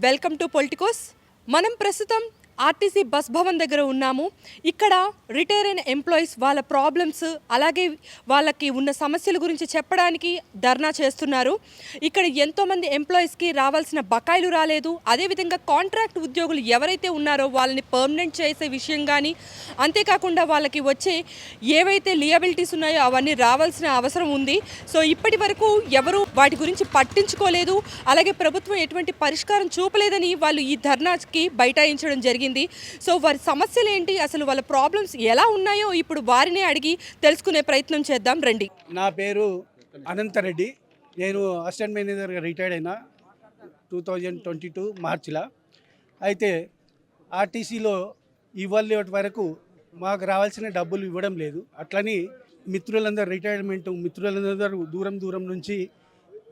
Welcome to Politicos. మనం ప్రస్తుతం RTC bus Bhavan దగ్గర ఉన్నాము. ఇక్కడ రిటైర్ అయిన ఎంప్లాయీస్ వాళ్ళ ప్రాబ్లమ్స్ అలాగే వాళ్ళకి ఉన్న సమస్యల గురించి చెప్పడానికి ధర్నా చేస్తున్నారు. ఇక్కడ ఎంతోమంది ఎంప్లాయీస్కి రావాల్సిన బకాయిలు రాలేదు. అదేవిధంగా కాంట్రాక్ట్ ఉద్యోగులు ఎవరైతే ఉన్నారో వాళ్ళని పర్మనెంట్ చేసే విషయం కానీ, అంతేకాకుండా వాళ్ళకి వచ్చే ఏవైతే లియబిలిటీస్ ఉన్నాయో అవన్నీ రావాల్సిన అవసరం ఉంది. సో ఇప్పటి వరకు ఎవరు వాటి గురించి పట్టించుకోలేదు. అలాగే ప్రభుత్వం ఎటువంటి పరిష్కారం చూపలేదని వాళ్ళు ఈ ధర్నాకి బైఠాయించడం జరిగింది. సో వారి సమస్యలు ఏంటి, అసలు వాళ్ళ ప్రాబ్లమ్స్ ఎలా ఉన్నాయో ఇప్పుడు వారినే అడిగి తెలుసుకునే ప్రయత్నం చేద్దాం రండి. నా పేరు అనంతరెడ్డి. నేను అసిస్టెంట్ మేనేజర్గా రిటైర్డ్ అయినా 2022 మార్చిలో. అయితే ఆర్టీసీలో ఇవాళ వరకు మాకు రావాల్సిన డబ్బులు ఇవ్వడం లేదు. అట్లని మిత్రులందరూ దూరం నుంచి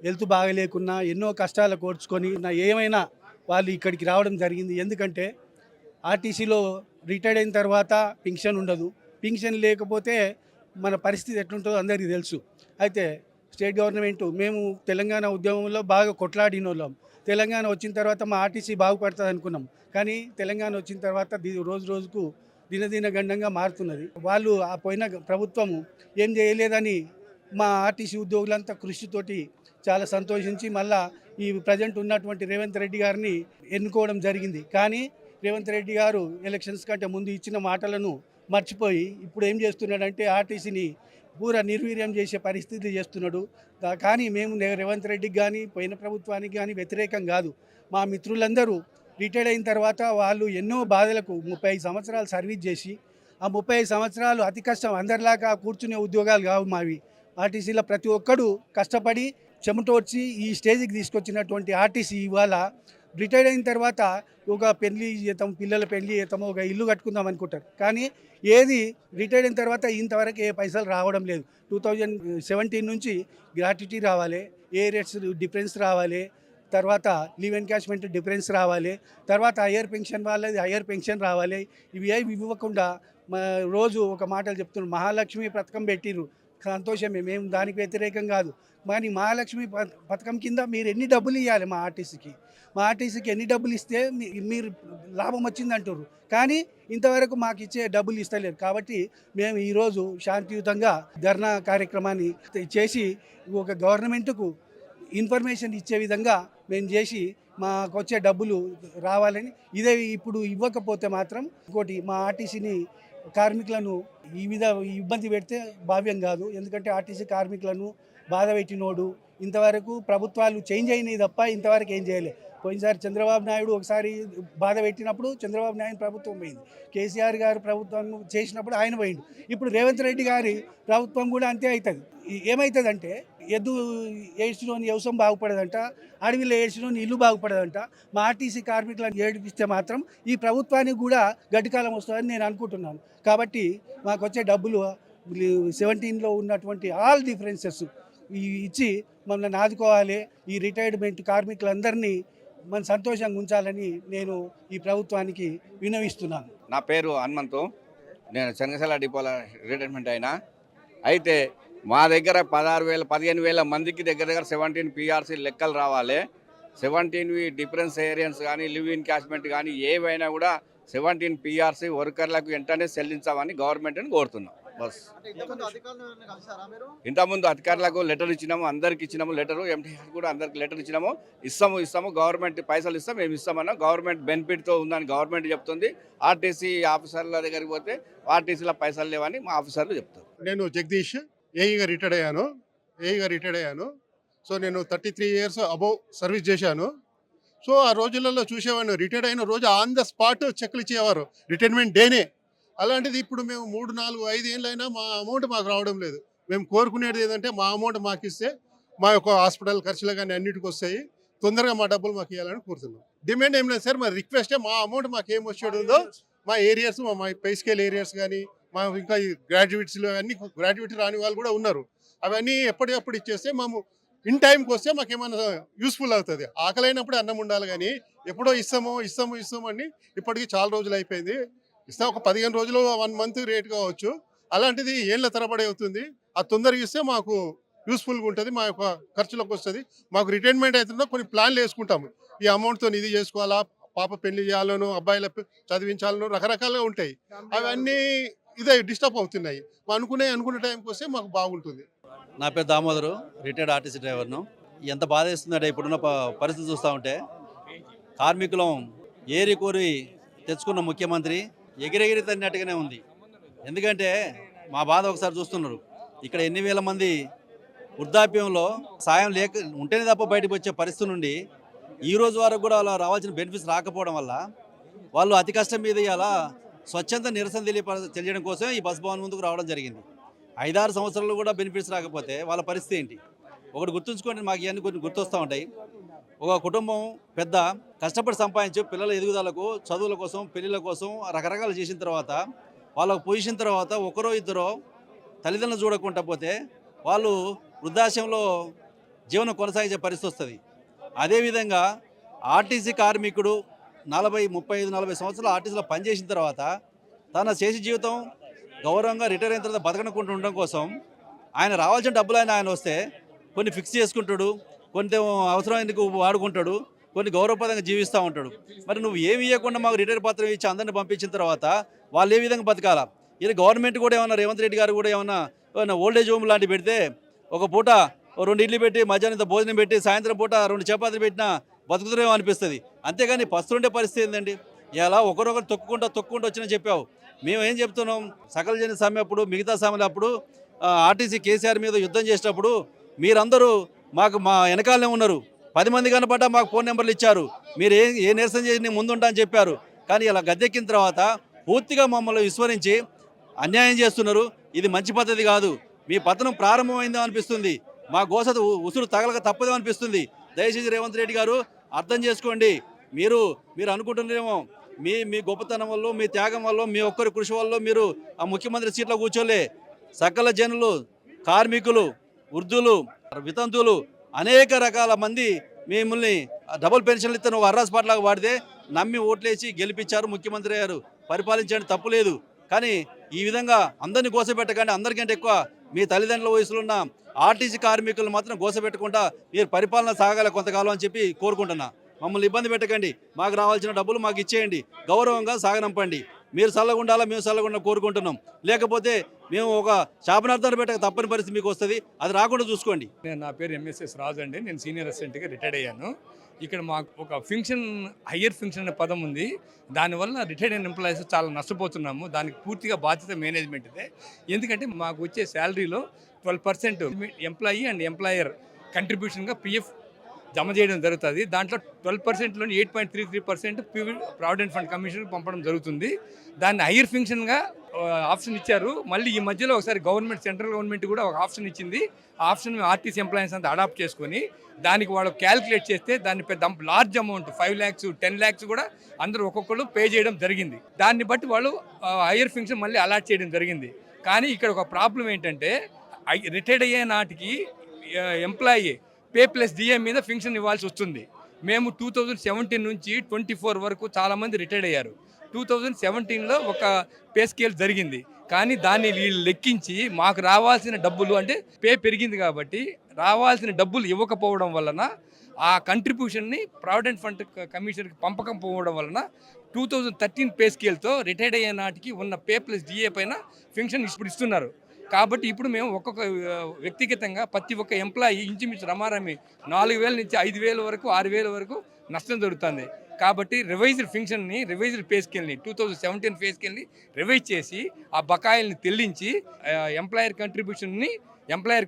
హెల్త్ బాగలేకున్నా ఎన్నో కష్టాలు కోర్చుకొని ఏమైనా వాళ్ళు ఇక్కడికి రావడం జరిగింది. ఎందుకంటే ఆర్టీసీలో రిటైర్డ్ అయిన తర్వాత పింఛన్ ఉండదు. పింఛన్ లేకపోతే మన పరిస్థితి ఎట్లుంటుందో అందరికీ తెలుసు. అయితే స్టేట్ గవర్నమెంట్ మేము తెలంగాణ ఉద్యమంలో బాగా కొట్లాడిన వాళ్ళం. తెలంగాణ వచ్చిన తర్వాత మా ఆర్టీసీ బాగుపడుతుంది అనుకున్నాం. కానీ తెలంగాణ వచ్చిన తర్వాత రోజుకు దినదినగండంగా మారుతున్నది. వాళ్ళు ఆ పోయిన ప్రభుత్వము ఏం చేయలేదని మా ఆర్టీసీ ఉద్యోగులంతా కృషితోటి చాలా సంతోషించి మళ్ళా ఈ ప్రజెంట్ ఉన్నటువంటి రేవంత్ రెడ్డి గారిని ఎన్నుకోవడం జరిగింది. కానీ రేవంత్ రెడ్డి గారు ఎలక్షన్స్ కంటే ముందు ఇచ్చిన మాటలను మర్చిపోయి ఇప్పుడు ఏం చేస్తున్నాడంటే ఆర్టీసీని పూరా నిర్వీర్యం చేసే పరిస్థితి చేస్తున్నాడు. కానీ మేము రేవంత్ రెడ్డికి కానీ పోయిన ప్రభుత్వానికి కానీ వ్యతిరేకం కాదు. మా మిత్రులందరూ రిటైర్డ్ అయిన తర్వాత వాళ్ళు ఎన్నో బాధలకు 35 సంవత్సరాలు సర్వీస్ చేసి ఆ 35 సంవత్సరాలు అతి కష్టం, అందరిలాగా కూర్చునే ఉద్యోగాలు కావు మావి. ఆర్టీసీలో ప్రతి ఒక్కడు కష్టపడి చెమటోడ్చి ఈ స్టేజ్కి తీసుకొచ్చినటువంటి ఆర్టీసీ ఇవాళ రిటైర్డ్ అయిన తర్వాత ఒక పెళ్లి చేద్దాం, పిల్లల పెళ్లి చేద్దాము, ఒక ఇల్లు కట్టుకుందాం అనుకుంటారు. కానీ ఏది రిటైర్డ్ అయిన తర్వాత ఇంతవరకు ఏ పైసలు రావడం లేదు. 2017 నుంచి గ్రాట్యుటీ రావాలి, ఏ రేట్స్ డిఫరెన్స్ రావాలి, తర్వాత లీవ్ ఎన్కాష్మెంట్ డిఫరెన్స్ రావాలి, తర్వాత హయ్యర్ పెన్షన్ వాళ్ళది హయ్యర్ పెన్షన్ రావాలి. ఇవి ఏవి ఇవ్వకుండా రోజు ఒక మాటలు చెప్తున్నారు. మహాలక్ష్మి పథకం పెట్టిర్రు, సంతోషమే, మేము దానికి వ్యతిరేకం కాదు. కానీ మహాలక్ష్మి పథకం కింద మీరు ఎన్ని డబ్బులు ఇవ్వాలి మా ఆర్టీసీకి ఎన్ని డబ్బులు ఇస్తే మీరు లాభం వచ్చిందంటారు. కానీ ఇంతవరకు మాకు ఇచ్చే డబ్బులు ఇస్తలేరు. కాబట్టి మేము ఈరోజు శాంతియుతంగా ధర్నా కార్యక్రమాన్ని చేసి ఒక గవర్నమెంట్కు ఇన్ఫర్మేషన్ ఇచ్చే విధంగా మేము చేసి మాకు వచ్చే డబ్బులు రావాలని. ఇదే ఇప్పుడు ఇవ్వకపోతే మాత్రం ఇంకోటి మా ఆర్టీసీని కార్మికులను ఇబ్బంది పెడితే భావ్యం కాదు. ఎందుకంటే ఆర్టీసీ కార్మికులను బాధ పెట్టినోడు ఇంతవరకు ప్రభుత్వాలు చేంజ్ అయినాయి తప్ప ఇంతవరకు ఏం చేయలే. పోయినసారి చంద్రబాబు నాయుడు ఒకసారి బాధ పెట్టినప్పుడు చంద్రబాబు నాయుడు ప్రభుత్వం పోయింది. కేసీఆర్ గారు ప్రభుత్వం చేసినప్పుడు ఆయన పోయిండు. ఇప్పుడు రేవంత్ రెడ్డి గారి ప్రభుత్వం కూడా అంతే అవుతుంది. ఏమవుతుందంటే ఎద్దు ఏడ్చిలోని వ్యవసాయం బాగుపడదంట, అడవిలో ఏడ్చిలోని ఇల్లు బాగుపడదంట. మా ఆర్టీసీ కార్మికులను ఏడిపిస్తే మాత్రం ఈ ప్రభుత్వానికి కూడా గడ్డికాలం వస్తుందని నేను అనుకుంటున్నాను. కాబట్టి మాకు వచ్చే డబ్బులు 17లో ఉన్నటువంటి ఆల్ డిఫరెన్సెస్ ఇచ్చి మమ్మల్ని ఆదుకోవాలి. ఈ రిటైర్మెంట్ కార్మికులందరినీ మన సంతోషంగా ఉంచాలని నేను ఈ ప్రభుత్వానికి విన్నవిస్తున్నాను. నా పేరు హనుమంతు. నేను చెంగసల డిపోలో రిటైర్మెంట్ అయినా. అయితే మా దగ్గర 15,000 మందికి దగ్గర 17 పిఆర్సీ లెక్కలు రావాలి. 17 డిఫరెన్స్ ఏరియన్స్ కానీ లివ్ ఇన్కాష్మెంట్ కానీ ఏవైనా కూడా 17 పిఆర్సీ వర్కర్లకు వెంటనే చెల్లించామని గవర్నమెంట్ని కోరుతున్నాం. బస్ ఇంతకుముందు అధికారులకు లెటర్ ఇచ్చినాము, అందరికి ఇచ్చినాము లెటరు, ఎంటీఆర్ కూడా అందరికి లెటర్ ఇచ్చినాము. ఇస్తాము గవర్నమెంట్ పైసలు ఇస్తాం, మేము ఇస్తామన్నా. గవర్నమెంట్ బెనిఫిట్తో ఉందని గవర్నమెంట్ చెప్తుంది. ఆర్టీసీ ఆఫీసర్ల దగ్గరికి పోతే ఆర్టీసీలో పైసలు లేవని మా ఆఫీసర్లు చెప్తారు. నేను జగదీష్, ఏఈగా రిటైర్డ్ అయ్యాను. సో నేను 33 ఇయర్స్ అబౌవ్ సర్వీస్ చేశాను. సో ఆ రోజులలో చూసేవాడిని, రిటైర్డ్ అయిన రోజు ఆన్ ద స్పాట్ చెక్లు ఇచ్చేవారు, రిటైర్మెంట్ డేనే. అలాంటిది ఇప్పుడు మేము 3, 4, 5 ఏళ్ళైనా మా అమౌంట్ మాకు రావడం లేదు. మేము కోరుకునేది ఏంటంటే మా అమౌంట్ మాకు ఇస్తే మా యొక్క హాస్పిటల్ ఖర్చులు కానీ అన్నిటికి వస్తాయి, తొందరగా మా డబ్బులు మాకు ఇవ్వాలని కోరుతున్నాం. డిమాండ్ ఏం లేదు సార్, మా రిక్వెస్టే మా అమౌంట్ మాకు ఏం వచ్చేదో మా ఏరియాస్, మా పై స్కేల్ ఏరియాస్ కానీ మా ఇంకా ఈ గ్రాడ్యుయేట్స్లో అన్ని గ్రాడ్యుయేట్ రాని వాళ్ళు కూడా ఉన్నారు. అవన్నీ ఎప్పటికప్పుడు ఇచ్చేస్తే మేము ఇన్ టైంకి వస్తే మాకు ఏమైనా యూస్ఫుల్ అవుతుంది. ఆకలైనప్పుడు అన్నం ఉండాలి, కానీ ఎప్పుడో ఇస్తాము అని ఇప్పటికీ చాలా రోజులు అయిపోయింది. ఇస్తాం ఒక 15 రోజులు 1 మంత్ రేట్ కావచ్చు. అలాంటిది ఏళ్ళ తరబడి అవుతుంది. అది తొందరగా ఇస్తే మాకు యూస్ఫుల్గా ఉంటుంది, మా యొక్క ఖర్చులకు వస్తుంది. మాకు రిటైర్మెంట్ అవుతుందో కొన్ని ప్లాన్లు వేసుకుంటాము. ఈ అమౌంట్తో ఇది చేసుకోవాలా, పాప పెళ్లి చేయాలను, అబ్బాయిల చదివించాలను, రకరకాలుగా ఉంటాయి. అవన్నీ ఇదే డిస్టర్బ్ అవుతున్నాయి. అనుకునే టైంకి వస్తే మాకు బాగుంటుంది. నా పేరు దామోదరు, రిటైర్డ్ ఆర్టీసీ డ్రైవర్ను. ఎంత బాధ వేస్తుందంటే ఇప్పుడున్న పరిస్థితి చూస్తూ ఉంటే, కార్మికులం ఏరి కోరి తెచ్చుకున్న ముఖ్యమంత్రి ఎగిరెగిరి తన్నట్టుగానే ఉంది. ఎందుకంటే మా బాధ ఒకసారి చూస్తున్నారు. ఇక్కడ ఎన్ని వేల మంది వృద్ధాప్యంలో సాయం లేక ఉంటేనే తప్ప బయటకు వచ్చే పరిస్థితి నుండి ఈ రోజు వరకు కూడా అలా రావాల్సిన బెనిఫిట్స్ రాకపోవడం వల్ల వాళ్ళు అతి కష్టం మీద ఇలా స్వచ్ఛంద నిరసన తెలియడం కోసం ఈ బస్ భవన్ ముందుకు రావడం జరిగింది. 5-6 సంవత్సరాలు కూడా బెనిఫిట్స్ రాకపోతే వాళ్ళ పరిస్థితి ఏంటి? ఒకటి గుర్తుంచుకోండి, మాకు ఇవన్నీ కొన్ని గుర్తొస్తూ ఉంటాయి. ఒక కుటుంబం పెద్ద కష్టపడి సంపాదించి పిల్లల ఎదుగుదలకు, చదువుల కోసం, పెళ్ళిళ్ళ కోసం రకరకాలు చేసిన తర్వాత వాళ్ళకు పొజిషన్ తర్వాత ఒకరో ఇద్దరో తల్లిదండ్రులు చూడకుండా పోతే వాళ్ళు వృద్ధాశ్యంలో జీవనం కొనసాగించే పరిస్థితి వస్తుంది. అదేవిధంగా ఆర్టీసీ కార్మికుడు 35-40 సంవత్సరాలు ఆర్టీసీలో పనిచేసిన తర్వాత తన చేసే జీవితం గౌరవంగా రిటైర్ అయిన తర్వాత బతకనుకుంటూ ఉండడం కోసం ఆయన రావాల్సిన డబ్బులు ఆయన వస్తే కొన్ని ఫిక్స్ చేసుకుంటాడు, కొన్ని అవసరమైనందుకు వాడుకుంటాడు, కొన్ని గౌరవప్రదంగా జీవిస్తూ ఉంటాడు. మరి నువ్వు ఏమి ఇవ్వకుండా మాకు రిటైర్ పత్రం ఇచ్చి అందరిని పంపించిన తర్వాత వాళ్ళు ఏ విధంగా బతకాలా? ఇది గవర్నమెంట్ కూడా ఏమన్నా, రేవంత్ రెడ్డి గారు కూడా ఏమన్నా ఓల్డేజ్ హోమ్ లాంటివి పెడితే ఒక పూట 2 ఇడ్లీ పెట్టి, మధ్యాహ్నం భోజనం పెట్టి, సాయంత్రం పూట 2 చపాతీలు పెట్టినా బతుకుతురేమో అనిపిస్తుంది. అంతేగాని పస్తుండే పరిస్థితి ఏంటండి? ఇలా ఒకరొకరు తొక్కుంటూ వచ్చినా చెప్పావు. మేము ఏం చెప్తున్నాం, సకల జన సమ్మె అప్పుడు, మిగతా సమ్మెలు అప్పుడు, ఆర్టీసీ కేసీఆర్ మీద యుద్ధం చేసేటప్పుడు మీరందరూ మా వెనకాలనే ఉన్నారు. 10 మంది కనపడ్డా మాకు ఫోన్ నెంబర్లు ఇచ్చారు. మీరు ఏ నిరసన చేసి నేను ముందుంటా అని చెప్పారు. కానీ ఇలా గద్దెక్కిన తర్వాత పూర్తిగా మమ్మల్ని విస్మరించి అన్యాయం చేస్తున్నారు. ఇది మంచి పద్ధతి కాదు. మీ పతనం ప్రారంభమైందో అనిపిస్తుంది. మా గోస ఉసురు తగలక తప్పదో అనిపిస్తుంది. దయచేసి రేవంత్ రెడ్డి గారు అర్థం చేసుకోండి. మీరు అనుకుంటున్నారేమో మీ గొప్పతనం వల్ల, మీ త్యాగం వల్ల, మీ ఒక్కరి కృషి వల్ల మీరు ఆ ముఖ్యమంత్రి సీట్లో కూర్చోలే. సకల జనులు, కార్మికులు, వృద్ధులు, వితంతువులు, అనేక రకాల మంది మిమ్మల్ని డబుల్ పెన్షన్లు ఇస్తే నువ్వు అర్రాస్ పాటలాగా వాడితే నమ్మి ఓట్లేసి గెలిపించారు, ముఖ్యమంత్రి అయ్యారు. పరిపాలించండి, తప్పు లేదు. కానీ ఈ విధంగా అందరినీ గోసపెట్టకండి. అందరికంటే ఎక్కువ మీ తల్లిదండ్రుల వయసులో ఉన్న ఆర్టీసీ కార్మికులు మాత్రం గోసపెట్టకుండా మీరు పరిపాలన సాగాలి కొంతకాలం అని చెప్పి కోరుకుంటున్నా. మమ్మల్ని ఇబ్బంది పెట్టకండి. మాకు రావాల్సిన డబ్బులు మాకు ఇచ్చేయండి, గౌరవంగా సాగనంపండి. మీరు చల్లగా ఉండాలా, మేము చల్లగా ఉండాలని కోరుకుంటున్నాం. లేకపోతే మేము ఒక శాపనార్థాలు పెట్టక తప్పని పరిస్థితి మీకు వస్తుంది. అది రాకుండా చూసుకోండి. నా పేరు ఎంఎస్ఎస్ రాజు అండి. నేను సీనియర్ అసిస్టెంట్గా రిటైర్డ్ అయ్యాను. ఇక్కడ మాకు ఒక ఫంక్షన్, హయ్యర్ ఫంక్షన్ అనే పదం ఉంది. దానివల్ల రిటైర్డ్ అయిన ఎంప్లాయీస్ చాలా నష్టపోతున్నాము. దానికి పూర్తిగా బాధ్యత మేనేజ్మెంట్దే. ఎందుకంటే మాకు వచ్చే శాలరీలో 12% ఎంప్లాయీ అండ్ ఎంప్లాయర్ కంట్రిబ్యూషన్గా పిఎఫ్ జమ చేయడం జరుగుతుంది. దాంట్లో 12%లోని 8.33% ప్రావిడెంట్ ఫండ్ కమిషన్కి పంపడం జరుగుతుంది. దాన్ని హైయర్ ఫంక్షన్గా ఆప్షన్ ఇచ్చారు. మళ్ళీ ఈ మధ్యలో ఒకసారి సెంట్రల్ గవర్నమెంట్ కూడా ఒక ఆప్షన్ ఇచ్చింది. ఆ ఆప్షన్ ఆర్టీసీ ఎంప్లాయీస్ అంతా అడాప్ట్ చేసుకొని దానికి వాళ్ళు క్యాలిక్యులేట్ చేస్తే దాన్ని పెద్ద లార్జ్ అమౌంట్ 5 lakhs 10 lakhs కూడా అందరూ ఒక్కొక్కరు పే చేయడం జరిగింది. దాన్ని బట్టి వాళ్ళు హైయర్ ఫంక్షన్ మళ్ళీ అలాట్ చేయడం జరిగింది. కానీ ఇక్కడ ఒక ప్రాబ్లం ఏంటంటే రిటైర్డ్ అయ్యే నాటికి ఎంప్లాయీ పే ప్లస్ డిఏ మీద ఫంక్షన్ ఇవ్వాల్సి వస్తుంది. మేము 2017 నుంచి 24 వరకు చాలామంది రిటైర్డ్ అయ్యారు. 2017లో ఒక పే స్కేల్ జరిగింది. కానీ దాన్ని వీళ్ళు లెక్కించి మాకు రావాల్సిన డబ్బులు, అంటే పే పెరిగింది కాబట్టి రావాల్సిన డబ్బులు ఇవ్వకపోవడం వలన ఆ కంట్రిబ్యూషన్ని ప్రావిడెంట్ ఫండ్ కమిషన్కి పంపకపోవడం వలన 2013 పే స్కేల్తో రిటైర్డ్ అయ్యే నాటికి ఉన్న పే ప్లస్ డిఏ పైన ఫంక్షన్ ఇప్పుడు ఇస్తున్నారు. కాబట్టి ఇప్పుడు మేము ఒక్కొక్క వ్యక్తిగతంగా ప్రతి ఒక్క ఎంప్లాయీ ఇంచుమించు రమారమి 4,000 నుంచి 5,000 వరకు 6,000 వరకు నష్టం జరుగుతుంది. కాబట్టి రివైజ్డ్ పే స్కేల్ని 2017 పే స్కేల్ని రివైజ్ చేసి ఆ బకాయిల్ని తెల్లించి ఎంప్లాయర్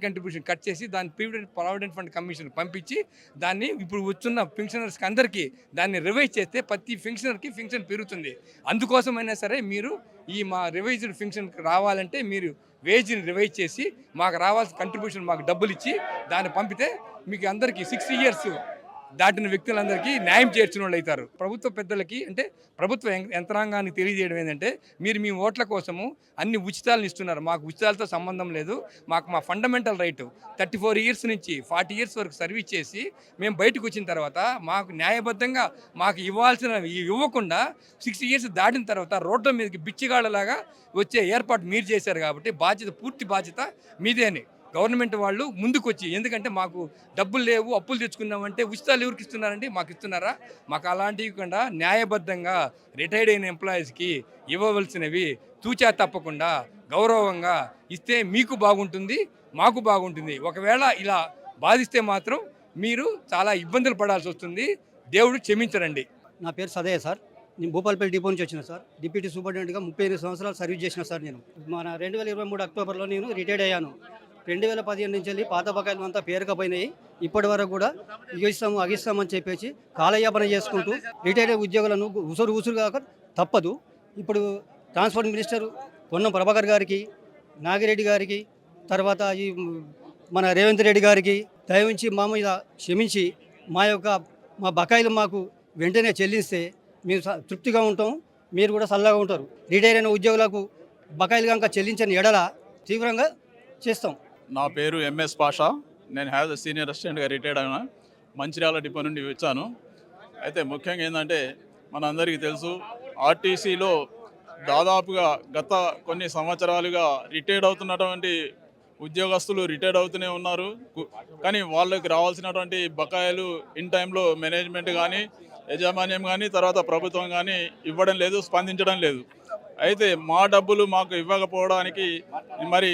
కంట్రిబ్యూషన్ కట్ చేసి దాన్ని ప్రావిడెంట్ ఫండ్ కమిషన్ పంపించి దాన్ని ఇప్పుడు వచ్చున్న పెన్షనర్స్కి అందరికీ దాన్ని రివైజ్ చేస్తే ప్రతి పెన్షనర్కి పెన్షన్ పెరుగుతుంది. అందుకోసమైనా సరే మీరు మా రివైజ్డ్ పెన్షన్కి రావాలంటే మీరు వేజ్ని రివైజ్ చేసి మాకు రావాల్సిన కంట్రిబ్యూషన్ మాకు డబ్బులు ఇచ్చి దాన్ని పంపితే మీకు అందరికీ 60 years దాటిన వ్యక్తులందరికీ న్యాయం చేర్చిన వాళ్ళు అవుతారు. ప్రభుత్వ పెద్దలకి, అంటే ప్రభుత్వ యంత్రాంగానికి తెలియజేయడం ఏంటంటే మీరు మీ ఓట్ల కోసము అన్ని ఉచితాలను ఇస్తున్నారు. మాకు ఉచితాలతో సంబంధం లేదు. మాకు మా ఫండమెంటల్ రైట్ 34 years నుంచి 40 years వరకు సర్వీస్ చేసి మేము బయటకు వచ్చిన తర్వాత మాకు న్యాయబద్ధంగా మాకు ఇవ్వకుండా 60 years దాటిన తర్వాత రోడ్ల మీదకి బిచ్చిగాళ్ళలాగా వచ్చే ఏర్పాటు మీరు చేశారు. కాబట్టి పూర్తి బాధ్యత మీదేని. గవర్నమెంట్ వాళ్ళు ముందుకొచ్చి, ఎందుకంటే మాకు డబ్బులు లేవు, అప్పులు తెచ్చుకున్నామంటే ఉచితాలు ఎవరికి ఇస్తున్నారండి? మాకు ఇస్తున్నారా? మాకు అలాంటివి కాకుండా న్యాయబద్ధంగా రిటైర్డ్ అయిన ఎంప్లాయీస్కి ఇవ్వవలసినవి తూచా తప్పకుండా గౌరవంగా ఇస్తే మీకు బాగుంటుంది, మాకు బాగుంటుంది. ఒకవేళ ఇలా బాధిస్తే మాత్రం మీరు చాలా ఇబ్బందులు పడాల్సి వస్తుంది. దేవుడు క్షమించరండి. నా పేరు సదయ్య సార్. నేను భూపాలపల్లి డిపో నుంచి వచ్చిన సార్. డిప్యూటీ సూపరింటెండెంట్గా 38 సంవత్సరాలు సర్వీస్ చేసిన సార్. నేను మన 2023 అక్టోబర్లో నేను రిటైర్డ్ అయ్యాను. 2015 నుంచి వెళ్ళి పాత బకాయిలు అంతా పేరుకపోయినాయి. ఇప్పటి వరకు కూడా ఇగిస్తాము అగిస్తామని చెప్పేసి కాలయాపన చేసుకుంటూ రిటైర్డ్ ఉద్యోగులను ఉసురు కాక తప్పదు. ఇప్పుడు ట్రాన్స్పోర్ట్ మినిస్టర్ పొన్నం ప్రభాకర్ గారికి, నాగిరెడ్డి గారికి, తర్వాత ఈ మన రేవంత్ రెడ్డి గారికి దయవుంచి మా మీద క్షమించి మా బకాయిలు మాకు వెంటనే చెల్లిస్తే మేము తృప్తిగా ఉంటాం, మీరు కూడా చల్లగా ఉంటారు. రిటైర్ అయిన ఉద్యోగులకు బకాయిలు కనుక చెల్లించని ఎడల తీవ్రంగా చేస్తాం. నా పేరు ఎంఎస్ పాషా. నేను హ్యాజ్ సీనియర్ అసిస్టెంట్గా రిటైర్డ్ అయినా. మంచిర్యాల డిపో నుండి వచ్చాను. అయితే ముఖ్యంగా ఏంటంటే మనందరికీ తెలుసు, ఆర్టీసీలో దాదాపుగా గత కొన్ని సంవత్సరాలుగా రిటైర్డ్ అవుతున్నటువంటి ఉద్యోగస్తులు రిటైర్డ్ అవుతూనే ఉన్నారు. కానీ వాళ్ళకి రావాల్సినటువంటి బకాయిలు ఇన్ టైంలో మేనేజ్మెంట్ కానీ, యాజమాన్యం కానీ, తర్వాత ప్రభుత్వం కానీ ఇవ్వడం లేదు, స్పందించడం లేదు. అయితే మా డబ్బులు మాకు ఇవ్వకపోవడానికి మరి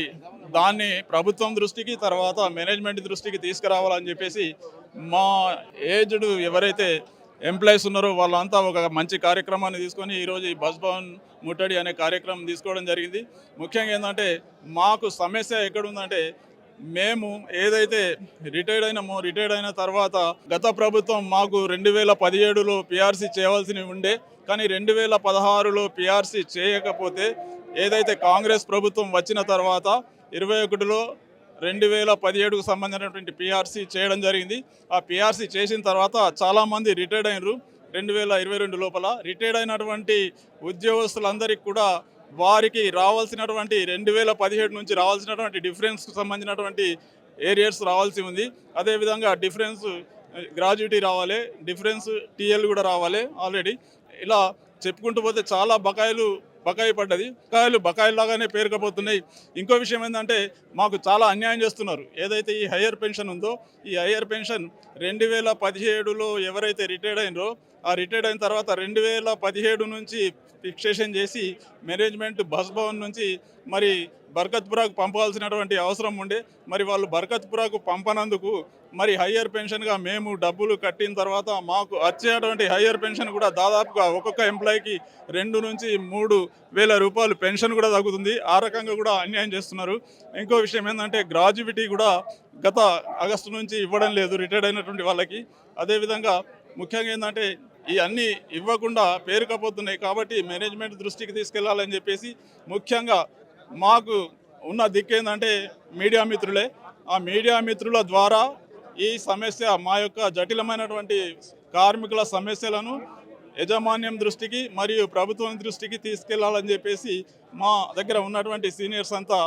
దాన్ని ప్రభుత్వం దృష్టికి, తర్వాత మేనేజ్మెంట్ దృష్టికి తీసుకురావాలని చెప్పేసి మా ఏజ్డ్ ఎవరైతే ఎంప్లాయీస్ ఉన్నారో వాళ్ళంతా ఒక మంచి కార్యక్రమాన్ని తీసుకొని ఈరోజు ఈ బస్ భవన్ ముట్టడి అనే కార్యక్రమం తీసుకోవడం జరిగింది. ముఖ్యంగా ఏంటంటే మాకు సమస్య ఎక్కడుందంటే, మేము ఏదైతే రిటైర్డ్ అయిన తర్వాత గత ప్రభుత్వం మాకు 2017లో పిఆర్సీ చేయవలసినవి ఉండే, కానీ 2016లో పిఆర్సీ చేయకపోతే ఏదైతే కాంగ్రెస్ ప్రభుత్వం వచ్చిన తర్వాత 21లో 2017కు సంబంధించినటువంటి పిఆర్సీ చేయడం జరిగింది. ఆ పిఆర్సీ చేసిన తర్వాత చాలామంది రిటైర్డ్ అయినరు. 2022 లోపల రిటైర్డ్ అయినటువంటి ఉద్యోగస్తులందరికీ కూడా వారికి రావాల్సినటువంటి 2017 నుంచి రావాల్సినటువంటి డిఫరెన్స్కు సంబంధించినటువంటి ఏరియర్స్ రావాల్సి ఉంది. అదేవిధంగా డిఫరెన్స్ గ్రాడ్యుయేటీ రావాలి, డిఫరెన్స్ టీఎల్ కూడా రావాలి. ఆల్రెడీ ఇలా చెప్పుకుంటూ పోతే చాలా బకాయి పడ్డది. బకాయిలాగానే పేరుకపోతున్నాయి. ఇంకో విషయం ఏంటంటే మాకు చాలా అన్యాయం చేస్తున్నారు. ఏదైతే ఈ హయ్యర్ పెన్షన్ ఉందో, ఈ హయ్యర్ పెన్షన్ 2017లో ఎవరైతే రిటైర్డ్ అయినరో, ఆ రిటైర్డ్ అయిన తర్వాత 2017 నుంచి ఫిక్సేషన్ చేసి మేనేజ్మెంట్ బస్ భవన్ నుంచి మరి బర్కత్పురాకు పంపాల్సినటువంటి అవసరం ఉండే. మరి వాళ్ళు బర్కత్పురాకు పంపనందుకు మరి హయ్యర్ పెన్షన్గా మేము డబ్బులు కట్టిన తర్వాత మాకు వచ్చేటువంటి హయ్యర్ పెన్షన్ కూడా దాదాపుగా ఒక్కొక్క ఎంప్లాయీకి 2 నుంచి 3 వేల రూపాయలు పెన్షన్ కూడా తగ్గుతుంది. ఆ రకంగా కూడా అన్యాయం చేస్తున్నారు. ఇంకో విషయం ఏంటంటే గ్రాడ్యుయేటీ కూడా గత ఆగస్టు నుంచి ఇవ్వడం లేదు రిటైర్డ్ అయినటువంటి వాళ్ళకి. అదేవిధంగా ముఖ్యంగా ఏంటంటే ఈ అన్నీ ఇవ్వకుండా పేరుకపోతున్నాయి. కాబట్టి మేనేజ్మెంట్ దృష్టికి తీసుకెళ్లాలని చెప్పేసి ముఖ్యంగా మాకు ఉన్న దిక్కేందంటే మీడియా మిత్రులే. ఆ మీడియా మిత్రుల ద్వారా ఈ సమస్య, మా యొక్క జటిలమైనటువంటి కార్మికుల సమస్యలను యాజమాన్యం దృష్టికి మరియు ప్రభుత్వం దృష్టికి తీసుకెళ్లాలని చెప్పేసి మా దగ్గర ఉన్నటువంటి సీనియర్స్ అంతా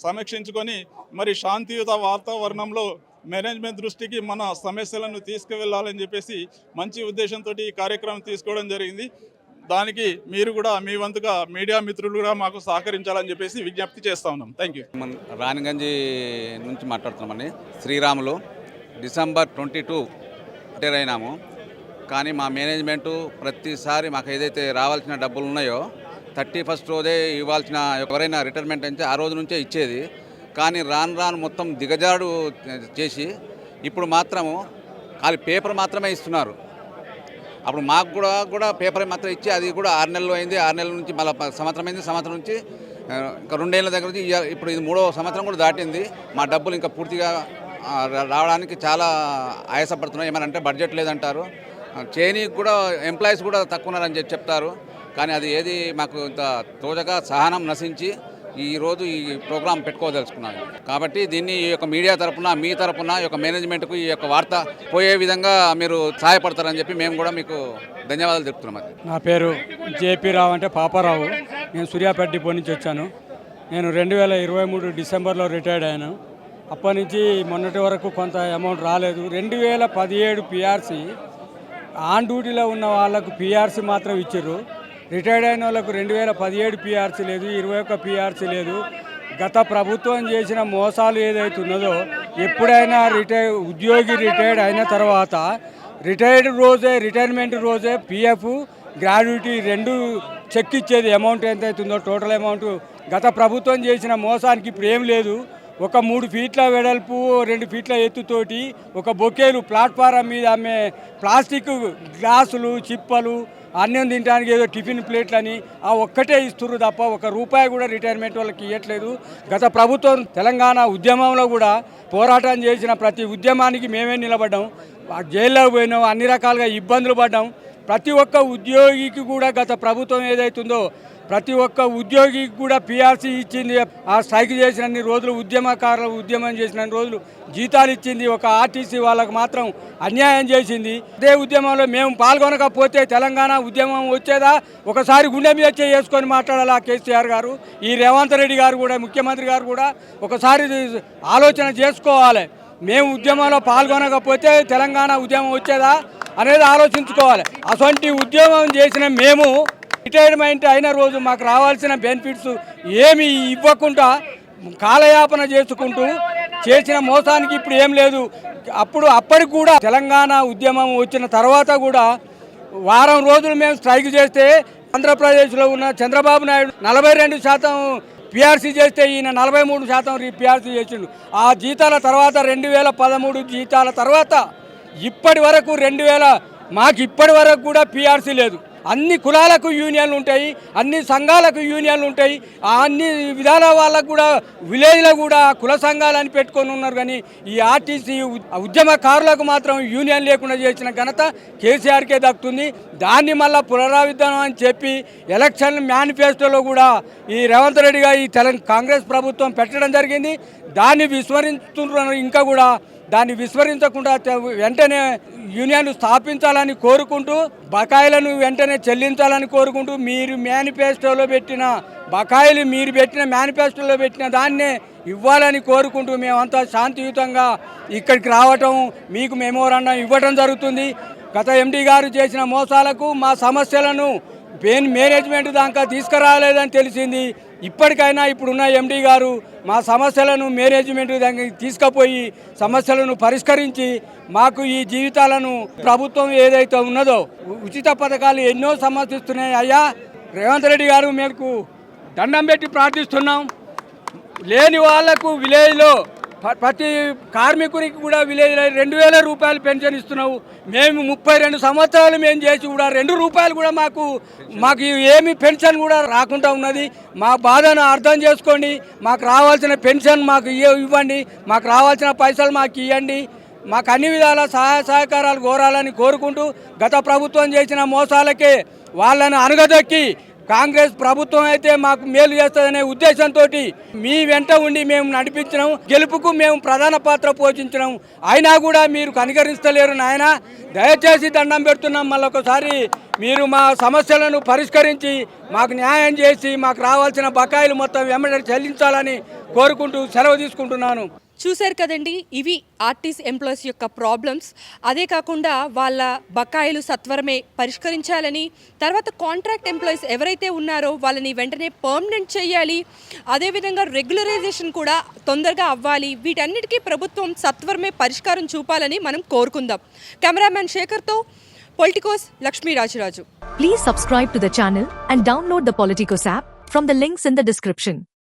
సమీక్షించుకొని మరి శాంతియుత వాతావరణంలో మేనేజ్మెంట్ దృష్టికి మన సమస్యలను తీసుకువెళ్ళాలని చెప్పేసి మంచి ఉద్దేశంతో ఈ కార్యక్రమం తీసుకోవడం జరిగింది. దానికి మీరు కూడా మీ వంతుగా మీడియా మిత్రులు కూడా మాకు సహకరించాలని చెప్పేసి విజ్ఞప్తి చేస్తా ఉన్నాం. Thank you. రాణిగంజి నుంచి మాట్లాడుతున్నామండి. శ్రీరాములు. డిసెంబర్ 22 రిటైర్ అయినాము. కానీ మా మేనేజ్మెంటు ప్రతిసారి మాకు ఏదైతే రావాల్సిన డబ్బులు ఉన్నాయో 31st రోజే ఇవ్వాల్సిన, ఎవరైనా రిటైర్మెంట్ అయితే ఆ రోజు నుంచే ఇచ్చేది. కానీ రాను మొత్తం దిగజాడు చేసి ఇప్పుడు మాత్రము ఖాళీ పేపర్ మాత్రమే ఇస్తున్నారు. అప్పుడు మాకు కూడా పేపర్ మాత్రం ఇచ్చి అది కూడా 6 నెలలు అయింది. 6 నెలల నుంచి మళ్ళీ సంవత్సరం అయింది. సంవత్సరం నుంచి ఇంకా 2 ఏళ్ళ దగ్గర నుంచి ఇప్పుడు ఇది 3వ సంవత్సరం కూడా దాటింది. మా డబ్బులు ఇంకా పూర్తిగా రావడానికి చాలా ఆయాసపడుతున్నాయి. ఏమనంటే బడ్జెట్ లేదంటారు. చేయనీకి కూడా ఎంప్లాయీస్ కూడా తక్కువ ఉన్నారని చెప్తారు. కానీ అది ఏది మాకు ఇంత తోచగా సహనం నశించి ఈరోజు ఈ ప్రోగ్రాం పెట్టుకోదలుచుకున్నాను. కాబట్టి దీన్ని ఈ యొక్క మీడియా తరపున, మీ తరపున ఈ యొక్క మేనేజ్మెంట్కు ఈ యొక్క వార్త పోయే విధంగా మీరు సహాయపడతారని చెప్పి మేము కూడా మీకు ధన్యవాదాలు తెలుపుతున్నాం. నా పేరు జేపీ రావు అంటే పాపారావు. నేను సూర్యాపేట డిపో నుంచి వచ్చాను. నేను 2023 డిసెంబర్లో రిటైర్డ్ అయ్యాను. అప్పటి నుంచి మొన్నటి వరకు కొంత అమౌంట్ రాలేదు. 2017 పిఆర్సీ ఆన్ డ్యూటీలో ఉన్న వాళ్ళకు పిఆర్సీ మాత్రం ఇచ్చారు. రిటైర్డ్ అయిన వాళ్ళకు 2017 పిఆర్సీ లేదు, 21 పిఆర్సీ లేదు. గత ప్రభుత్వం చేసిన మోసాలు ఏదైతే ఉన్నదో ఎప్పుడైనా ఉద్యోగి రిటైర్డ్ అయిన తర్వాత రిటైర్మెంట్ రోజే పిఎఫ్ గ్రాడ్యుటీ రెండు చెక్ ఇచ్చేది. అమౌంట్ ఎంత అవుతుందో టోటల్ అమౌంట్ గత ప్రభుత్వం చేసిన మోసానికి ఇప్పుడు ఏం లేదు. ఒక 3 ఫీట్ల వెడల్పు 2 ఫీట్ల ఎత్తుతోటి ఒక బొకేలు ప్లాట్ఫారం మీద అమ్మే ప్లాస్టిక్ గ్లాసులు చిప్పలు అన్నం తినడానికి ఏదో టిఫిన్ ప్లేట్లని ఆ ఒక్కటే ఇస్తున్నారు తప్ప ₹1 కూడా రిటైర్మెంట్ వాళ్ళకి ఇవ్వట్లేదు. గత ప్రభుత్వం తెలంగాణ ఉద్యమంలో కూడా పోరాటం చేసిన ప్రతి ఉద్యమానికి మేమే నిలబడ్డాం, జైల్లో పోయినాం, అన్ని రకాలుగా ఇబ్బందులు పడ్డాం. ప్రతి ఒక్క ఉద్యోగికి కూడా గత ప్రభుత్వం ఏదైతుందో ప్రతి ఒక్క ఉద్యోగికి కూడా పిఆర్సీ ఇచ్చింది. ఆ స్ట్రైక్ చేసినన్ని రోజులు ఉద్యమం చేసినన్ని రోజులు జీతాలు ఇచ్చింది. ఒక ఆర్టీసీ వాళ్ళకు మాత్రం అన్యాయం చేసింది. అదే ఉద్యమంలో మేము పాల్గొనకపోతే తెలంగాణ ఉద్యమం వచ్చేదా? ఒకసారి గుండె మీద చేసుకొని మాట్లాడాలి కేసీఆర్ గారు, ఈ రేవంత్ రెడ్డి గారు కూడా, ముఖ్యమంత్రి గారు కూడా ఒకసారి ఆలోచన చేసుకోవాలి. మేము ఉద్యమంలో పాల్గొనకపోతే తెలంగాణ ఉద్యమం వచ్చేదా అనేది ఆలోచించుకోవాలి. అటువంటి ఉద్యమం చేసిన మేము రిటైర్మెంట్ అయిన రోజు మాకు రావాల్సిన బెనిఫిట్స్ ఏమి ఇవ్వకుండా కాలయాపన చేసుకుంటూ చేసిన మోసానికి ఇప్పుడు ఏం లేదు. అప్పటికి కూడా తెలంగాణ ఉద్యమం వచ్చిన తర్వాత కూడా వారం రోజులు మేము స్ట్రైక్ చేస్తే ఆంధ్రప్రదేశ్లో ఉన్న చంద్రబాబు నాయుడు 42% పిఆర్సీ చేస్తే ఈయన 43% పిఆర్సీ చేసిండు. ఆ జీతాల తర్వాత 2013 జీతాల తర్వాత ఇప్పటి వరకు మాకు ఇప్పటి వరకు కూడా పిఆర్సీ లేదు. అన్ని కులాలకు యూనియన్లు ఉంటాయి, అన్ని సంఘాలకు యూనియన్లు ఉంటాయి, అన్ని విధాల వాళ్ళకు కూడా విలేజ్లో కూడా కుల సంఘాలని పెట్టుకొని ఉన్నారు. కానీ ఈ ఆర్టీసీ ఉద్యమకారులకు మాత్రం యూనియన్ లేకుండా చేసిన ఘనత కేసీఆర్కే దక్కుతుంది. దాన్ని మళ్ళీ పునరావిద్దాం అని చెప్పి ఎలక్షన్ మేనిఫెస్టోలో కూడా ఈ రేవంత్ రెడ్డిగా ఈ కాంగ్రెస్ ప్రభుత్వం పెట్టడం జరిగింది. దాన్ని విస్మరిస్తున్నారు. ఇంకా కూడా దాన్ని విస్మరించకుండా వెంటనే యూనియన్లు స్థాపించాలని కోరుకుంటూ బకాయిలను వెంటనే చెల్లించాలని కోరుకుంటూ మీరు మేనిఫెస్టోలో పెట్టిన బకాయిలు మీరు పెట్టిన మేనిఫెస్టోలో పెట్టిన దాన్నే ఇవ్వాలని కోరుకుంటూ మేమంతా శాంతియుతంగా ఇక్కడికి రావటం, మీకు మెమోరాండం ఇవ్వటం జరుగుతుంది. గత ఎండీ గారు చేసిన మోసాలకు మా సమస్యలను మేనేజ్మెంట్ దాకా తీసుకురాలేదని తెలిసింది. ఇప్పటికైనా ఇప్పుడున్న ఎండీ గారు మా సమస్యలను మేనేజ్మెంట్ దగ్గరికి తీసుకుపోయి సమస్యలను పరిష్కరించి మాకు ఈ జీవితాలను ప్రభుత్వం ఏదైతే ఉన్నదో ఉచిత పథకాలు ఎన్నో సమర్థిస్తున్నాయి. అయ్యా రేవంత్ రెడ్డి గారు మీకు దండం పెట్టి ప్రార్థిస్తున్నాం. లేని వాళ్లకు విలేజ్లో ప్రతి కార్మికునికి కూడా విలేజ్ ₹2,000 పెన్షన్ ఇస్తున్నావు. మేము 32 సంవత్సరాలు మేము చేసి కూడా ₹2 కూడా మాకు ఏమి పెన్షన్ కూడా రాకుండా ఉన్నది. మా బాధను అర్థం చేసుకోండి. మాకు రావాల్సిన పెన్షన్ మాకు ఇవ్వండి, మాకు రావాల్సిన పైసలు మాకు ఇవ్వండి. మాకు అన్ని విధాల సహాయ సహకారాలు కోరాలని కోరుకుంటూ గత ప్రభుత్వం చేసిన మోసాలకే వాళ్ళను అణగదొక్కి కాంగ్రెస్ ప్రభుత్వం అయితే మాకు మేలు చేస్తుందనే ఉద్దేశంతో మీ వెంట ఉండి మేము నడిపించినాం. గెలుపుకు మేము ప్రధాన పాత్ర పోషించినాం. అయినా కూడా మీరు కనికరిస్తలేరు నాయన. దయచేసి దండం పెడుతున్నాం. మళ్ళొకసారి మీరు మా సమస్యలను పరిష్కరించి మాకు న్యాయం చేసి మాకు రావాల్సిన బకాయిలు మొత్తం వెంబడి చెల్లించాలని కోరుకుంటూ సెలవు తీసుకుంటున్నాను. చూశారు కదండి, ఇవి ఆర్టీసీ ఎంప్లాయీస్ యొక్క ప్రాబ్లమ్స్. అదే కాకుండా వాళ్ళ బకాయిలు సత్వరమే పరిష్కరించాలని, తర్వాత కాంట్రాక్ట్ ఎంప్లాయీస్ ఎవరైతే ఉన్నారో వాళ్ళని వెంటనే పర్మనెంట్ చేయాలి, అదేవిధంగా రెగ్యులరైజేషన్ కూడా తొందరగా అవ్వాలి. వీటన్నిటికీ ప్రభుత్వం సత్వరమే పరిష్కారం చూపాలని మనం కోరుకుందాం. కెమెరామ్యాన్ శేఖర్తో Politikos Lakshmi Rajaraju. Please subscribe to the channel and download the Politicos app from the links in the description.